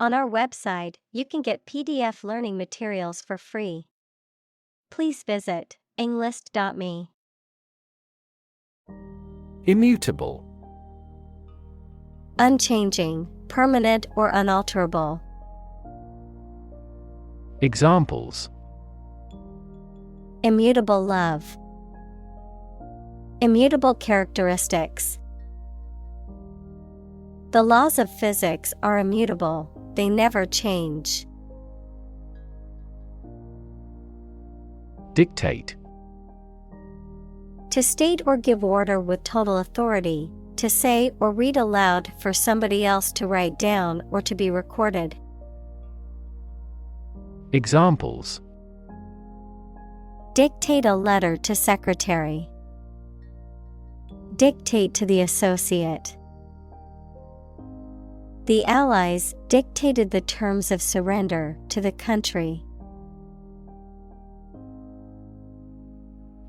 On our website, you can get PDF learning materials for free. Please visit englist.me. Immutable. Unchanging, permanent or unalterable. Examples: Immutable love. Immutable characteristics. The laws of physics are immutable, they never change. Dictate. To state or give order with total authority, to say or read aloud for somebody else to write down or to be recorded. Examples: Dictate a letter to secretary. Dictate to the associate. The Allies dictated the terms of surrender to the country.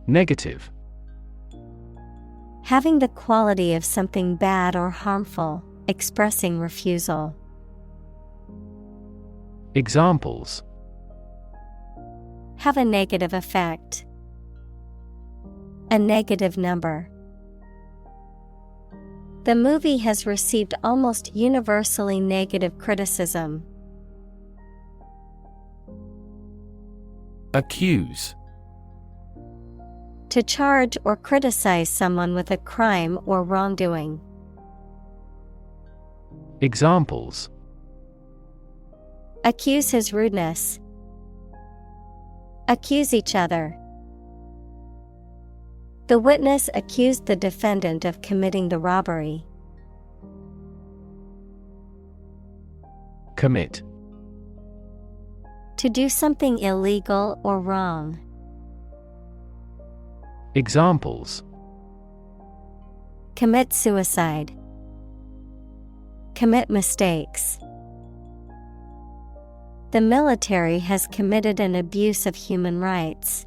Negative. Having the quality of something bad or harmful, expressing refusal. Examples: Have a negative effect. A negative number. The movie has received almost universally negative criticism. Accuse. To charge or criticize someone with a crime or wrongdoing. Examples: Accuse his rudeness. Accuse each other. The witness accused the defendant of committing the robbery. Commit. To do something illegal or wrong. Examples: Commit suicide. Commit mistakes. The military has committed an abuse of human rights.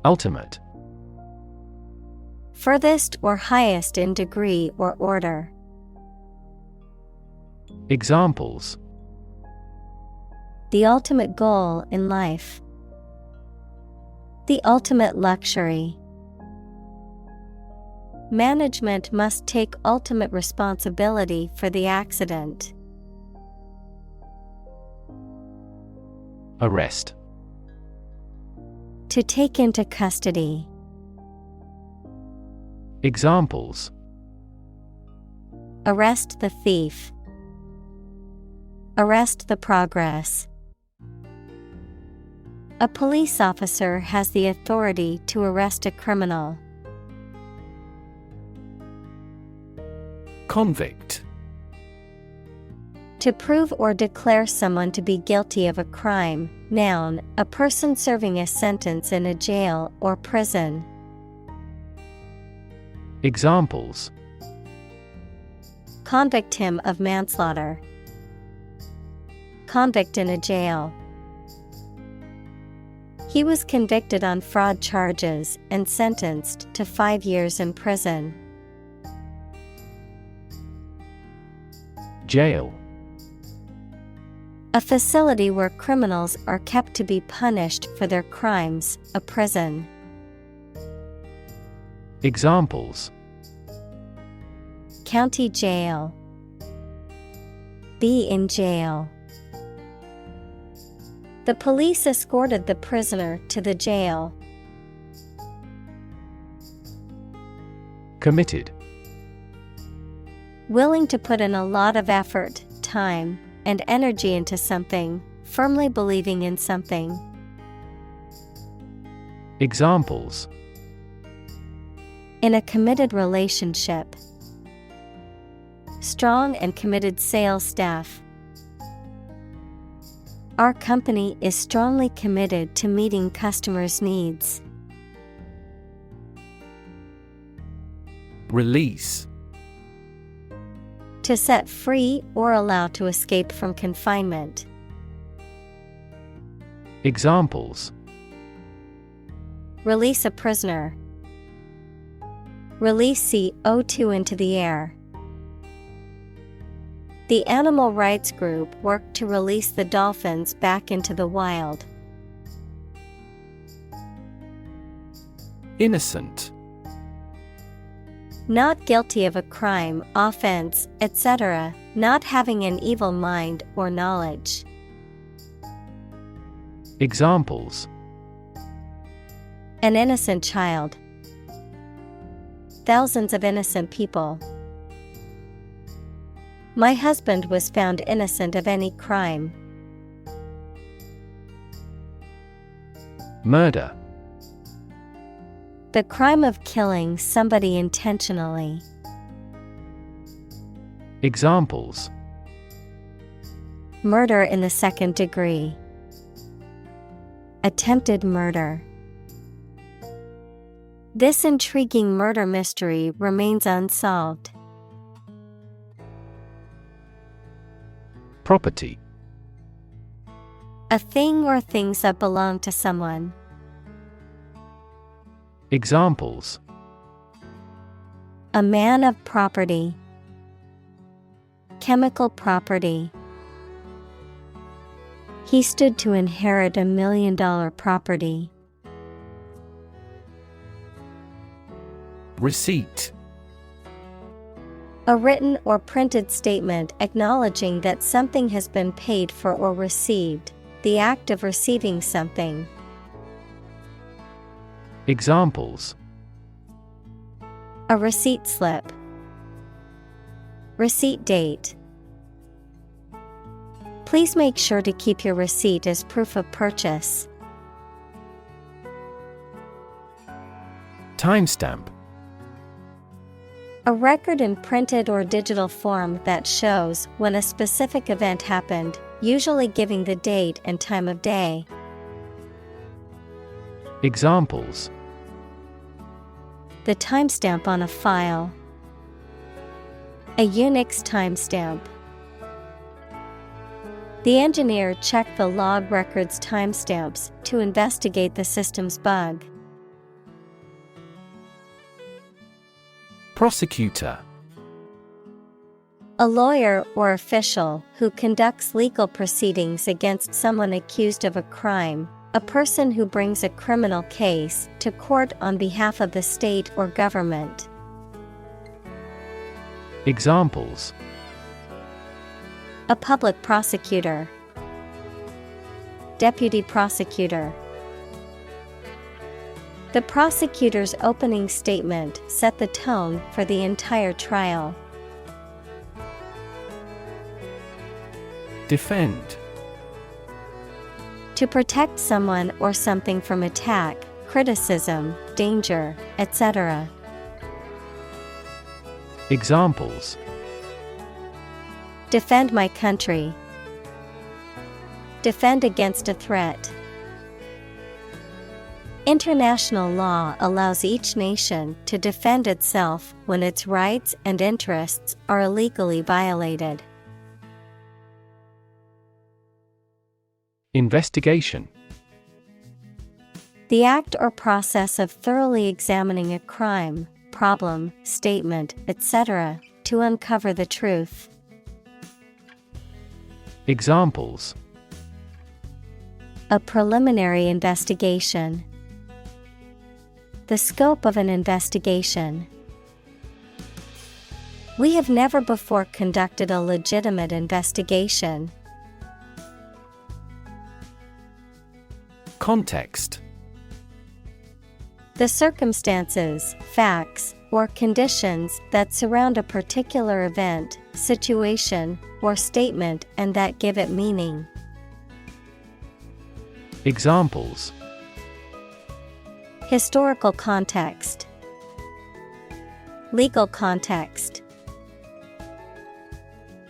Ultimate. Furthest or highest in degree or order. Examples: The ultimate goal in life. The ultimate luxury. Management must take ultimate responsibility for the accident. Arrest. To take into custody. Examples: Arrest the thief. Arrest the progress. A police officer has the authority to arrest a criminal. Convict. To prove or declare someone to be guilty of a crime. Noun, a person serving a sentence in a jail or prison. Examples: Convict him of manslaughter. Convict in a jail. He was convicted on fraud charges and sentenced to 5 years in prison. Jail. A facility where criminals are kept to be punished for their crimes, a prison. Examples: County jail. Be in jail. The police escorted the prisoner to the jail. Committed. Willing to put in a lot of effort, time, and energy into something, firmly believing in something. Examples: In a committed relationship. Strong and committed sales staff. Our company is strongly committed to meeting customers' needs. Release. To set free or allow to escape from confinement. Examples: Release a prisoner. Release CO2 into the air. The animal rights group worked to release the dolphins back into the wild. Innocent. Not guilty of a crime, offense, etc., not having an evil mind or knowledge. Examples: An innocent child. Thousands of innocent people. My husband was found innocent of any crime. Murder. The crime of killing somebody intentionally. Examples: Murder in the second degree. Attempted murder. This intriguing murder mystery remains unsolved. Property. A thing or things that belong to someone. Examples: A man of property. Chemical property. He stood to inherit $1 million property. Receipt. A written or printed statement acknowledging that something has been paid for or received, the act of receiving something. Examples: A receipt slip. Receipt date. Please make sure to keep your receipt as proof of purchase. Timestamp. A record in printed or digital form that shows when a specific event happened, usually giving the date and time of day. Examples: The timestamp on a file. A Unix timestamp. The engineer checked the log record's timestamps to investigate the system's bug. Prosecutor. A lawyer or official who conducts legal proceedings against someone accused of a crime, a person who brings a criminal case to court on behalf of the state or government. Examples: A public prosecutor. Deputy prosecutor. The prosecutor's opening statement set the tone for the entire trial. Defend. To protect someone or something from attack, criticism, danger, etc. Examples: Defend my country. Defend against a threat. International law allows each nation to defend itself when its rights and interests are illegally violated. Investigation. The act or process of thoroughly examining a crime, problem, statement, etc., to uncover the truth. Examples: A preliminary investigation. The scope of an investigation. We have never before conducted a legitimate investigation. Context. The circumstances, facts, or conditions that surround a particular event, situation, or statement and that give it meaning. Examples: Historical context. Legal context.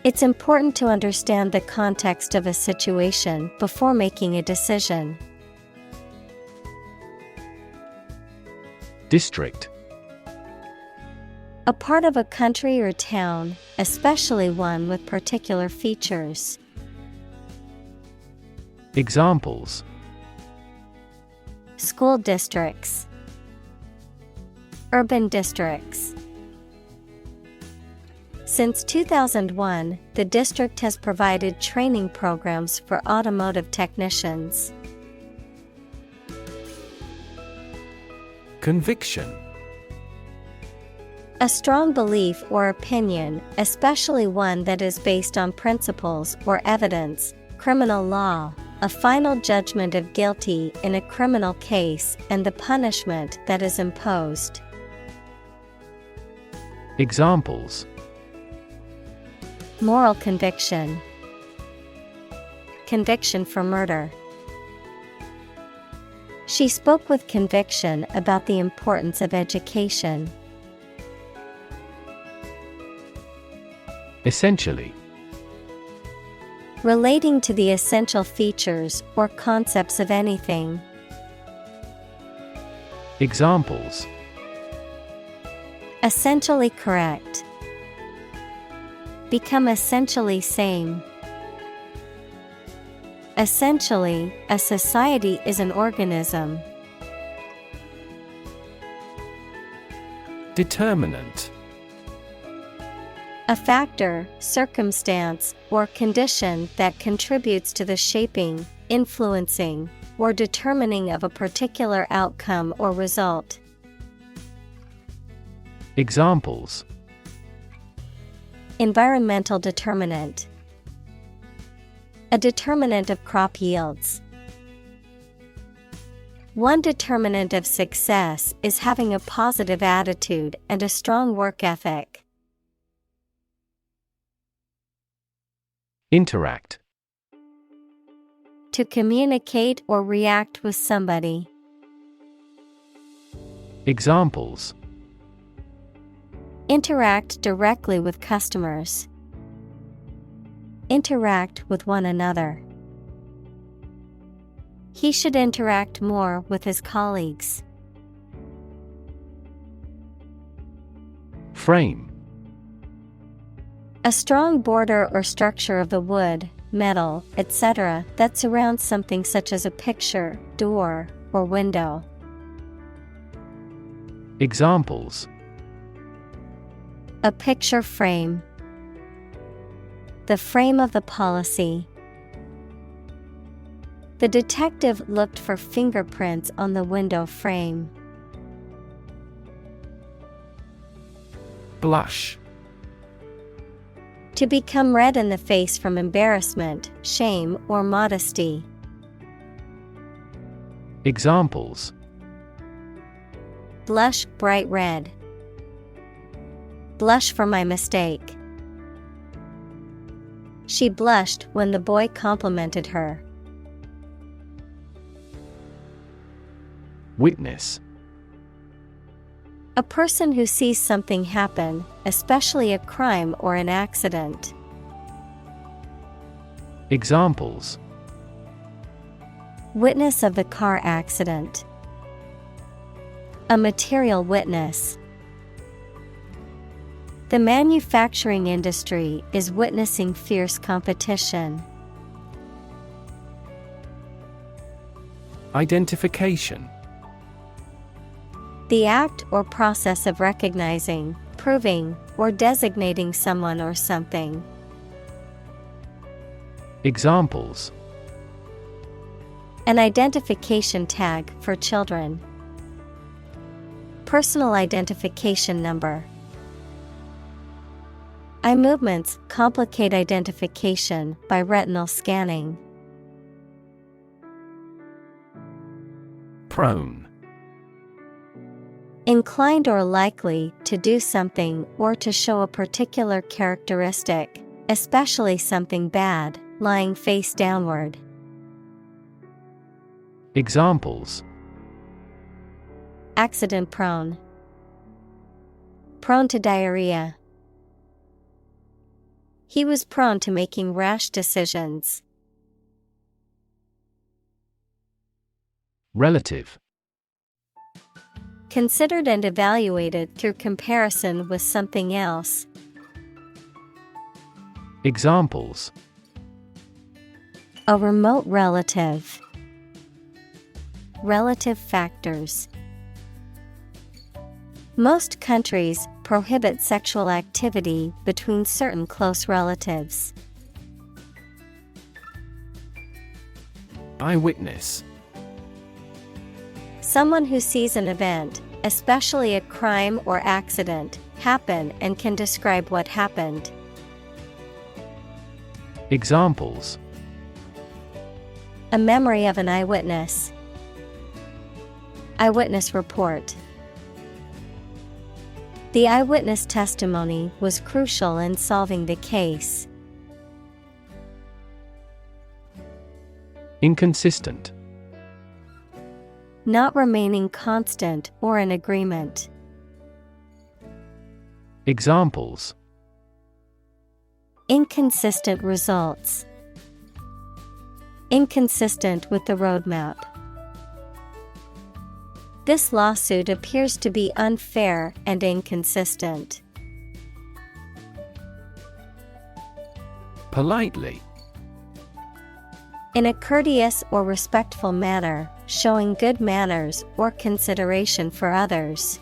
It's important to understand the context of a situation before making a decision. District. A part of a country or town, especially one with particular features. Examples: School districts. Urban districts. Since 2001, the district has provided training programs for automotive technicians. Conviction. A strong belief or opinion, especially one that is based on principles or evidence, criminal law, a final judgment of guilty in a criminal case, and the punishment that is imposed. Examples: Moral conviction. Conviction for murder. She spoke with conviction about the importance of education. Essentially. Relating to the essential features or concepts of anything. Examples: Essentially correct. Become essentially same. Essentially, a society is an organism. Determinant. A factor, circumstance, or condition that contributes to the shaping, influencing, or determining of a particular outcome or result. Examples: Environmental determinant. A determinant of crop yields. One determinant of success is having a positive attitude and a strong work ethic. Interact. To communicate or react with somebody. Examples: Interact directly with customers. Interact with one another. He should interact more with his colleagues. Frame. A strong border or structure of the wood, metal, etc. that surrounds something such as a picture, door, or window. Examples: A picture frame. The frame of the policy. The detective looked for fingerprints on the window frame. Blush. To become red in the face from embarrassment, shame, or modesty. Examples: Blush bright red. Blush for my mistake. She blushed when the boy complimented her. Witness. A person who sees something happen, especially a crime or an accident. Examples: Witness of the car accident. A material witness. The manufacturing industry is witnessing fierce competition. Identification. The act or process of recognizing, proving, or designating someone or something. Examples: An identification tag for children. Personal identification number. Eye movements complicate identification by retinal scanning. Prone. Inclined or likely to do something or to show a particular characteristic, especially something bad, lying face downward. Examples: Accident prone. Prone to diarrhea. He was prone to making rash decisions. Relative. Considered and evaluated through comparison with something else. Examples: A remote relative. Relative factors. Most countries prohibit sexual activity between certain close relatives. Eyewitness. Someone who sees an event, especially a crime or accident, happen and can describe what happened. Examples: A memory of an eyewitness. Eyewitness report. The eyewitness testimony was crucial in solving the case. Inconsistent. Not remaining constant or in agreement. Examples: Inconsistent results. Inconsistent with the roadmap. This lawsuit appears to be unfair and inconsistent. Politely. In a courteous or respectful manner, showing good manners or consideration for others.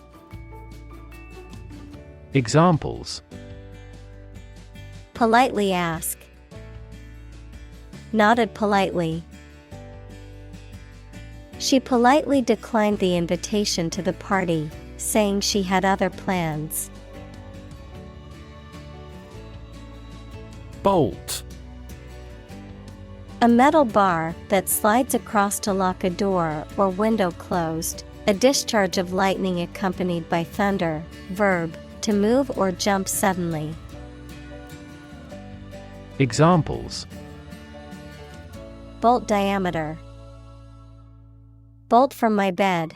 Examples: Politely ask. Nodded politely. She politely declined the invitation to the party, saying she had other plans. Bolt. A metal bar that slides across to lock a door or window closed. A discharge of lightning accompanied by thunder. Verb, to move or jump suddenly. Examples: Bolt diameter. Bolt from my bed.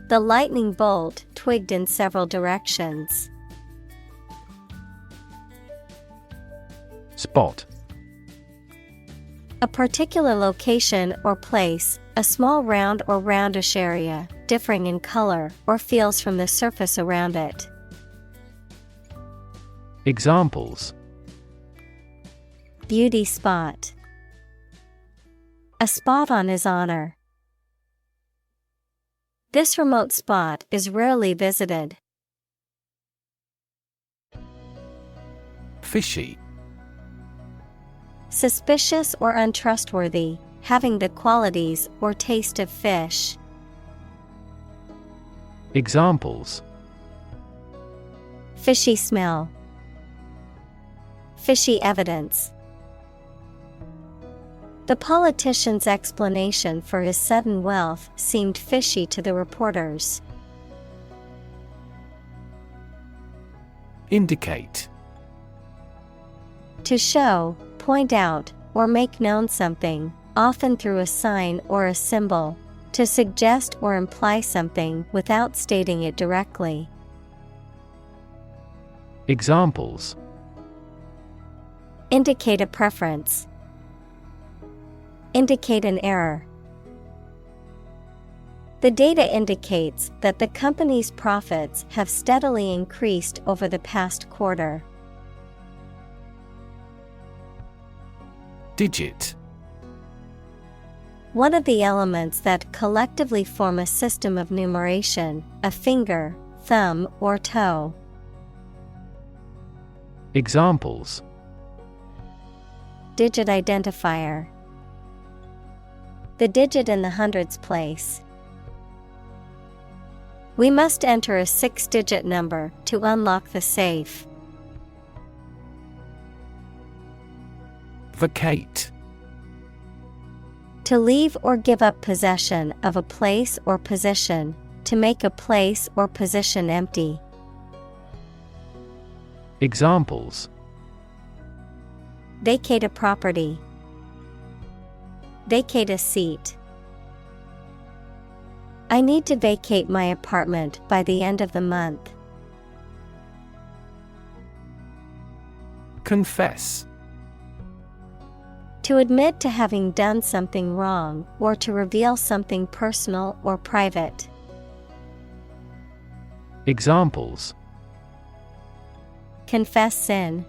The lightning bolt twigged in several directions. Spot. A particular location or place, a small round or roundish area, differing in color or feels from the surface around it. Examples: Beauty spot. A spot on his honor. This remote spot is rarely visited. Fishy. Suspicious or untrustworthy, having the qualities or taste of fish. Examples: Fishy smell. Fishy evidence. The politician's explanation for his sudden wealth seemed fishy to the reporters. Indicate. To show, point out, or make known something, often through a sign or a symbol, to suggest or imply something without stating it directly. Examples: Indicate a preference. Indicate an error. The data indicates that the company's profits have steadily increased over the past quarter. Digit. One of the elements that collectively form a system of numeration, a finger, thumb, or toe. Examples: Digit identifier. The digit in the hundreds place. We must enter a 6-digit number to unlock the safe. Vacate. To leave or give up possession of a place or position, to make a place or position empty. Examples: Vacate a property. Vacate a seat. I need to vacate my apartment by the end of the month. Confess. To admit to having done something wrong or to reveal something personal or private. Examples: Confess sin.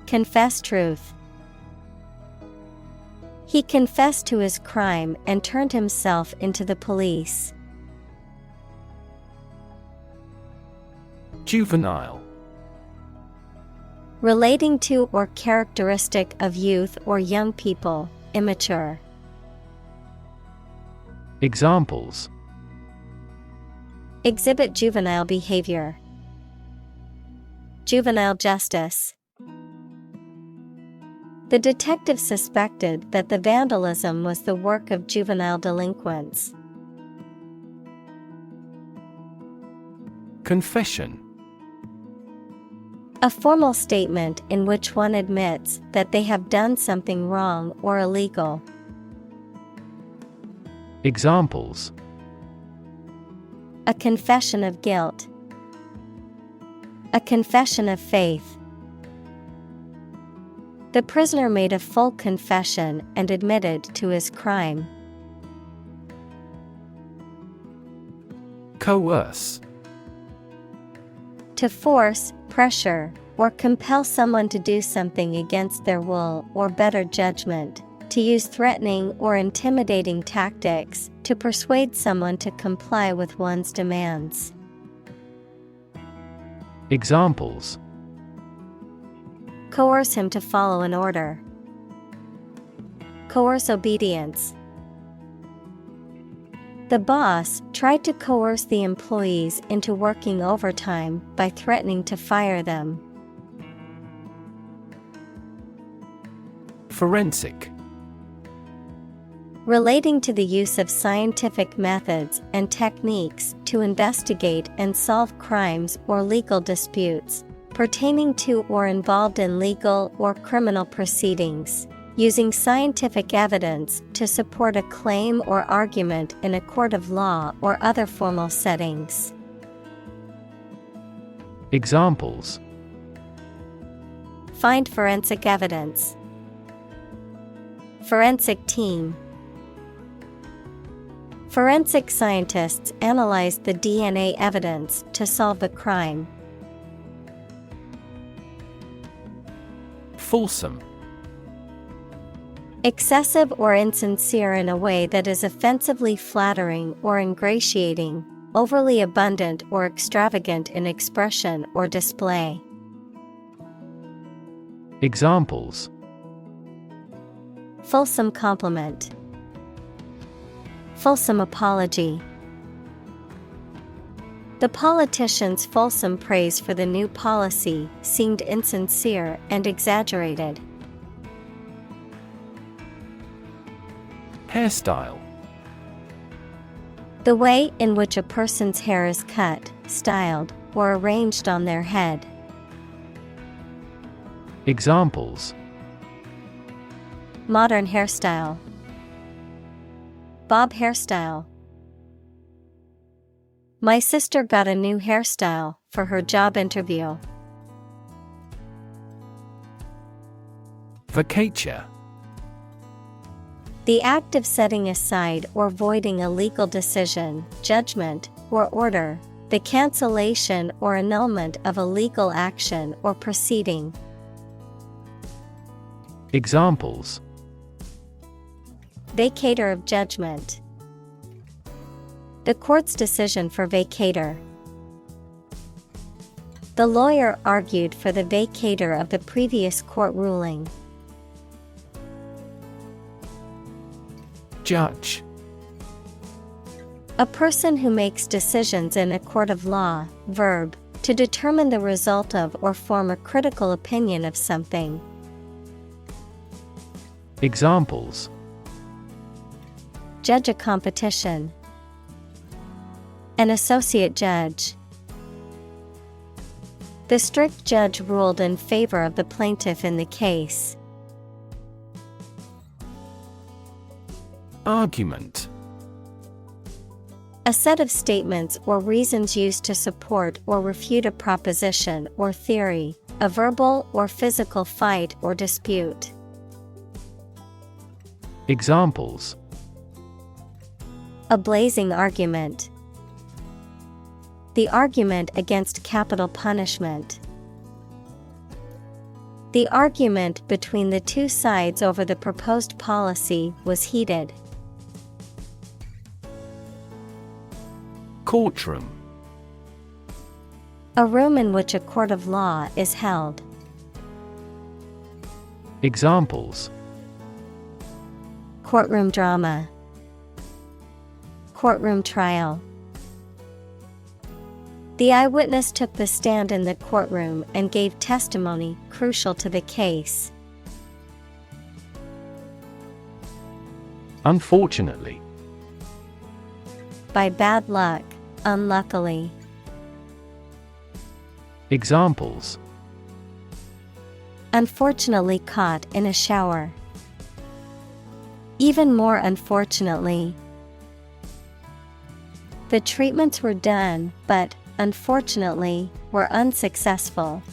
Confess truth. He confessed to his crime and turned himself into the police. Juvenile. Relating to or characteristic of youth or young people, immature. Examples: Exhibit juvenile behavior. Juvenile justice. The detective suspected that the vandalism was the work of juvenile delinquents. Confession. A formal statement in which one admits that they have done something wrong or illegal. Examples: A confession of guilt. A confession of faith. The prisoner made a full confession and admitted to his crime. Coerce. To force, pressure, or compel someone to do something against their will or better judgment, to use threatening or intimidating tactics to persuade someone to comply with one's demands. Examples: Coerce him to follow an order. Coerce obedience. The boss tried to coerce the employees into working overtime by threatening to fire them. Forensic. Relating to the use of scientific methods and techniques to investigate and solve crimes or legal disputes, pertaining to or involved in legal or criminal proceedings, using scientific evidence to support a claim or argument in a court of law or other formal settings. Examples: Find forensic evidence. Forensic team. Forensic scientists analyzed the DNA evidence to solve the crime. Fulsome. Excessive or insincere in a way that is offensively flattering or ingratiating, overly abundant or extravagant in expression or display. Examples: Fulsome compliment. Fulsome apology. The politician's fulsome praise for the new policy seemed insincere and exaggerated. Hairstyle. The way in which a person's hair is cut, styled, or arranged on their head. Examples: Modern hairstyle. Bob hairstyle. My sister got a new hairstyle for her job interview. Vacatur. The act of setting aside or voiding a legal decision, judgment, or order, the cancellation or annulment of a legal action or proceeding. Examples: Vacatur of judgment. The court's decision for vacatur. The lawyer argued for the vacatur of the previous court ruling. Judge. A person who makes decisions in a court of law, verb, to determine the result of or form a critical opinion of something. Examples: Judge a competition. An associate judge. The strict judge ruled in favor of the plaintiff in the case. Argument. A set of statements or reasons used to support or refute a proposition or theory, a verbal or physical fight or dispute. Examples: A blazing argument. The argument against capital punishment. The argument between the two sides over the proposed policy was heated. Courtroom. A room in which a court of law is held. Examples: Courtroom drama. Courtroom trial. The eyewitness took the stand in the courtroom and gave testimony crucial to the case. Unfortunately. By bad luck, unluckily. Examples: Unfortunately caught in a shower. Even more unfortunately. The treatments were done, but, unfortunately, were unsuccessful.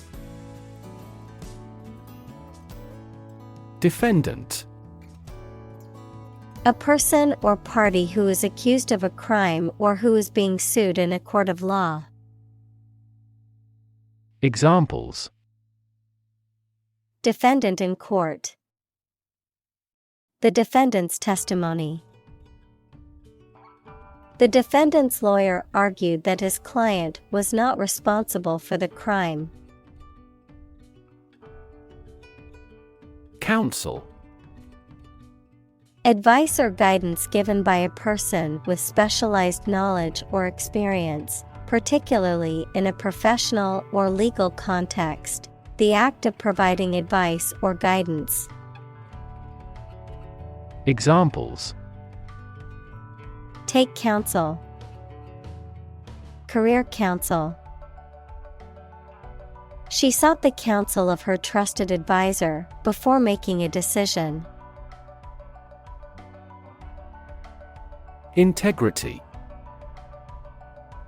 Defendant. A person or party who is accused of a crime or who is being sued in a court of law. Examples: Defendant in court. The defendant's testimony. The defendant's lawyer argued that his client was not responsible for the crime. Counsel. Advice or guidance given by a person with specialized knowledge or experience, particularly in a professional or legal context. The act of providing advice or guidance. Examples: Take counsel. Career counsel. She sought the counsel of her trusted advisor before making a decision. Integrity.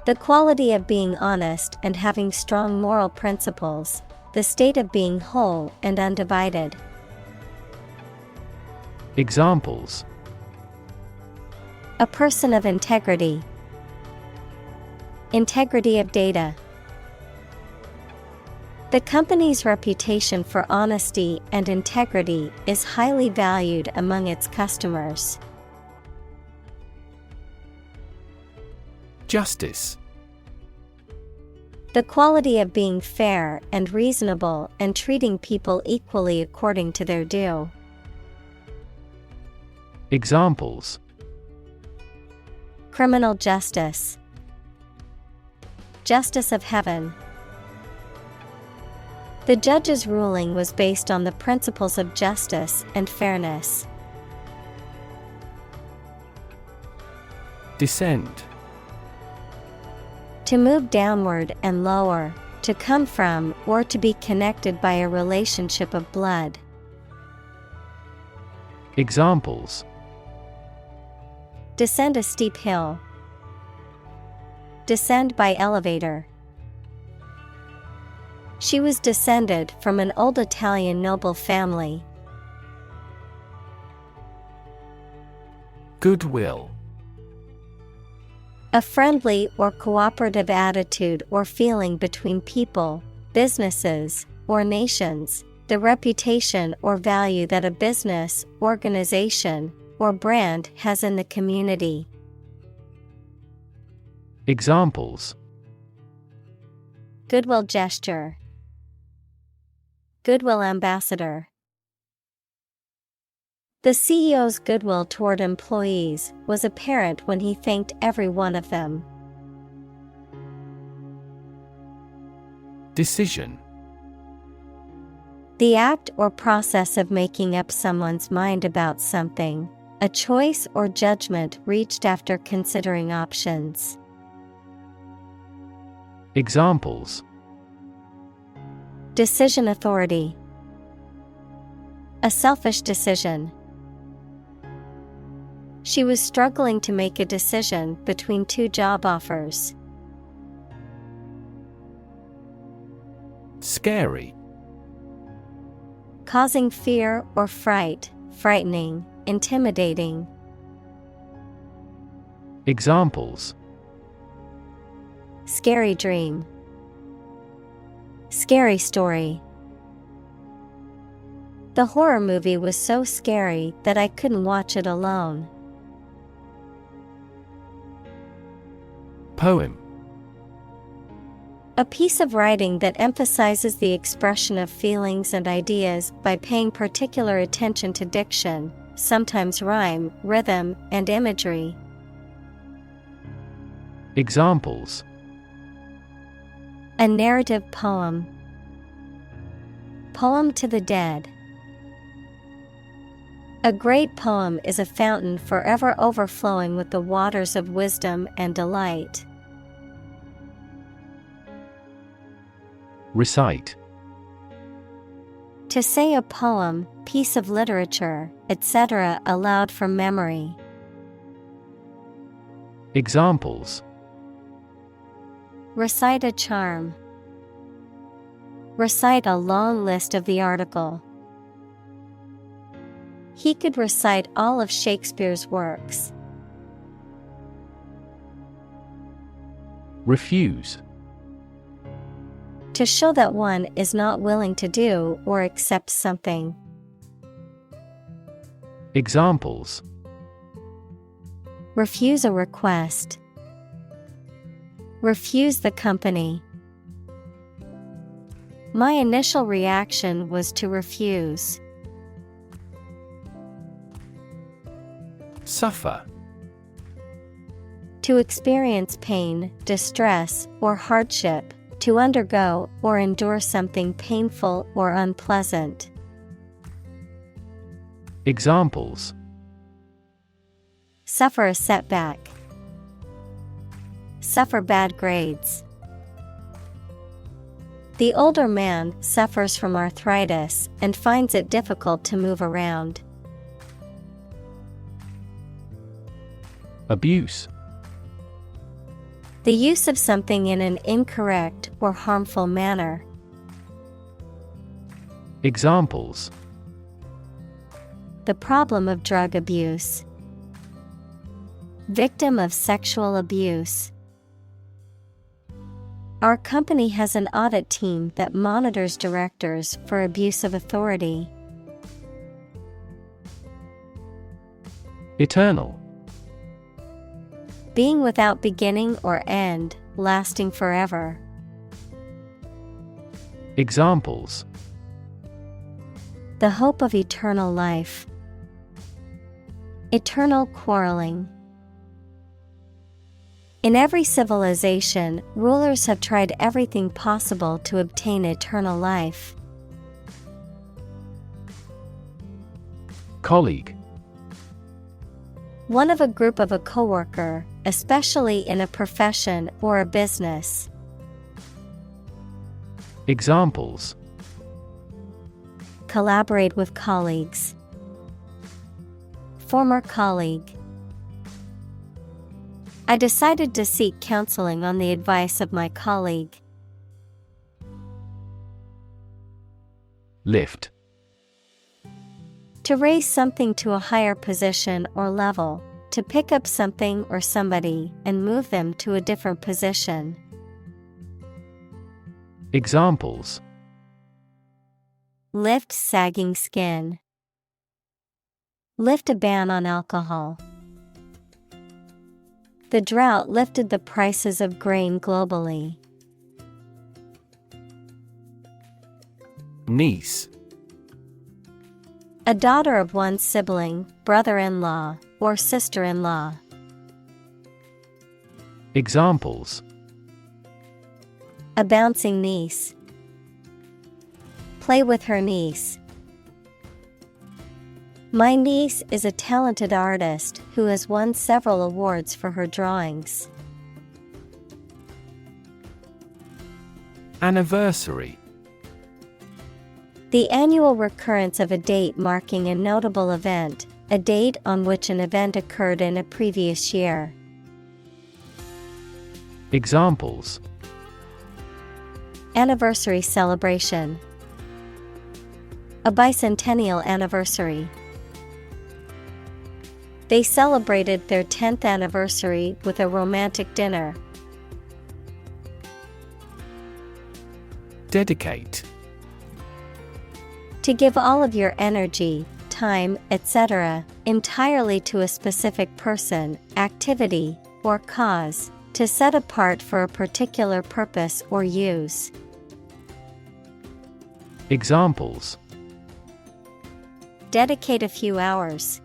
The quality of being honest and having strong moral principles, the state of being whole and undivided. Examples: A person of integrity. Integrity of data. The company's reputation for honesty and integrity is highly valued among its customers. Justice. The quality of being fair and reasonable and treating people equally according to their due. Examples: Criminal justice. Justice of heaven. The judge's ruling was based on the principles of justice and fairness. Descend. To move downward and lower, to come from or to be connected by a relationship of blood. Examples: Descend a steep hill. Descend by elevator. She was descended from an old Italian noble family. Goodwill. A friendly or cooperative attitude or feeling between people, businesses, or nations, the reputation or value that a business, organization, or brand has in the community. Examples: Goodwill gesture. Goodwill ambassador. The CEO's goodwill toward employees was apparent when he thanked every one of them. Decision. The act or process of making up someone's mind about something, a choice or judgment reached after considering options. Examples: Decision authority. A selfish decision. She was struggling to make a decision between two job offers. Scary. Causing fear or fright, frightening, intimidating. Examples: Scary dream. Scary story. The horror movie was so scary that I couldn't watch it alone. Poem. A piece of writing that emphasizes the expression of feelings and ideas by paying particular attention to diction, sometimes rhyme, rhythm, and imagery. Examples: A narrative poem. Poem to the dead. A great poem is a fountain forever overflowing with the waters of wisdom and delight. Recite. To say a poem, piece of literature, etc. aloud from memory. Examples: Recite a charm. Recite a long list of the article. He could recite all of Shakespeare's works. Refuse. To show that one is not willing to do or accept something. Examples: Refuse a request. Refuse the company. My initial reaction was to refuse. Suffer. To experience pain, distress, or hardship. To undergo or endure something painful or unpleasant. Examples: Suffer a setback. Suffer bad grades. The older man suffers from arthritis and finds it difficult to move around. Abuse. The use of something in an incorrect or harmful manner. Examples: The problem of drug abuse. Victim of sexual abuse. Our company has an audit team that monitors directors for abuse of authority. Eternal. Being without beginning or end, lasting forever. Examples: The hope of eternal life. Eternal quarreling. In every civilization, rulers have tried everything possible to obtain eternal life. Colleague. One of a group of a coworker, especially in a profession or a business. Examples: Collaborate with colleagues. Former colleague. I decided to seek counseling on the advice of my colleague. Lift. To raise something to a higher position or level, to pick up something or somebody and move them to a different position. Examples: Lift sagging skin. Lift a ban on alcohol. The drought lifted the prices of grain globally. Niece. A daughter of one's sibling, brother-in-law, or sister-in-law. Examples: A bouncing niece. Play with her niece. My niece is a talented artist who has won several awards for her drawings. Anniversary. The annual recurrence of a date marking a notable event, a date on which an event occurred in a previous year. Examples: Anniversary celebration. A bicentennial anniversary. They celebrated their 10th anniversary with a romantic dinner. Dedicate. To give all of your energy, time, etc., entirely to a specific person, activity, or cause, To set apart for a particular purpose or use. Examples: Dedicate a few hours.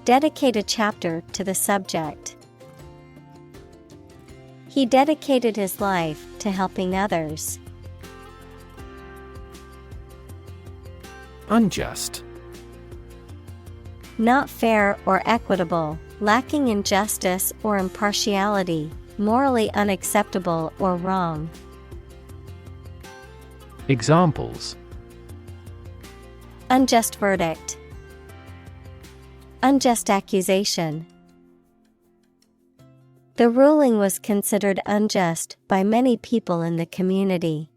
Dedicate a chapter to the subject. He dedicated his life to helping others. Unjust. Not fair or equitable, lacking in justice or impartiality, morally unacceptable or wrong. Examples: Unjust verdict. Unjust accusation. The ruling was considered unjust by many people in the community.